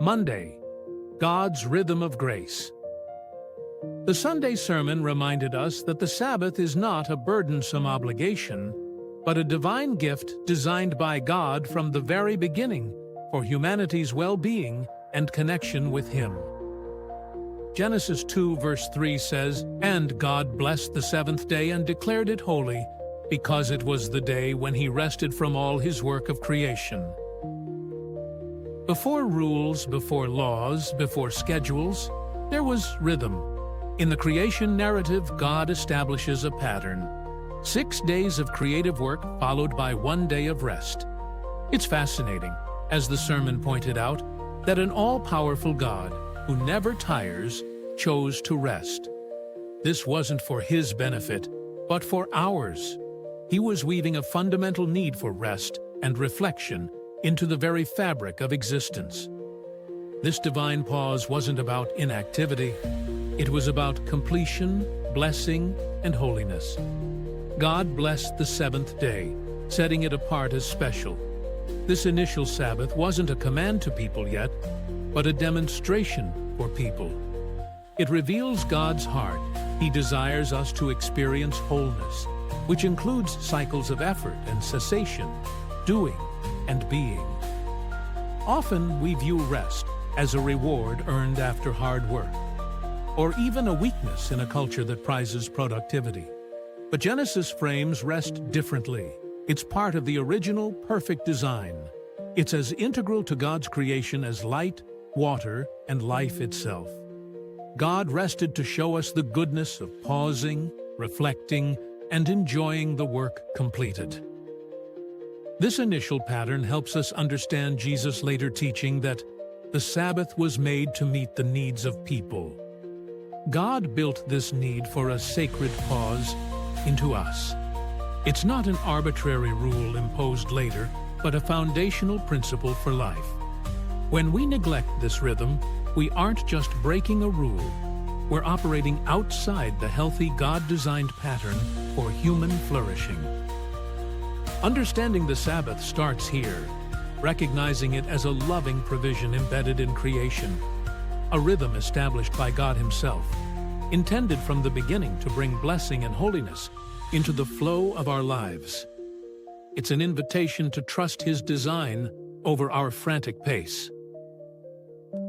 Monday, God's rhythm of grace. The Sunday sermon reminded us that the Sabbath is not a burdensome obligation, but a divine gift designed by God from the very beginning for humanity's well-being and connection with Him. Genesis 2 verse 3 says, "And God blessed the seventh day and declared it holy, because it was the day when He rested from all His work of creation." Before rules, before laws, before schedules, there was rhythm. In the creation narrative, God establishes a pattern. 6 days of creative work followed by 1 day of rest. It's fascinating, as the sermon pointed out, that an all-powerful God, who never tires, chose to rest. This wasn't for His benefit, but for ours. He was weaving a fundamental need for rest and reflection into the very fabric of existence. This divine pause wasn't about inactivity. It was about completion, blessing, and holiness. God blessed the seventh day, setting it apart as special. This initial Sabbath wasn't a command to people yet, but a demonstration for people. It reveals God's heart. He desires us to experience wholeness, which includes cycles of effort and cessation, doing and being. Often we view rest as a reward earned after hard work, or even a weakness in a culture that prizes productivity. But Genesis frames rest differently. It's part of the original perfect design. It's as integral to God's creation as light, water, and life itself. God rested to show us the goodness of pausing, reflecting, and enjoying the work completed. This initial pattern helps us understand Jesus' later teaching that the Sabbath was made to meet the needs of people. God built this need for a sacred pause into us. It's not an arbitrary rule imposed later, but a foundational principle for life. When we neglect this rhythm, we aren't just breaking a rule, we're operating outside the healthy God-designed pattern for human flourishing. Understanding the Sabbath starts here, recognizing it as a loving provision embedded in creation, a rhythm established by God Himself, intended from the beginning to bring blessing and holiness into the flow of our lives. It's an invitation to trust His design over our frantic pace.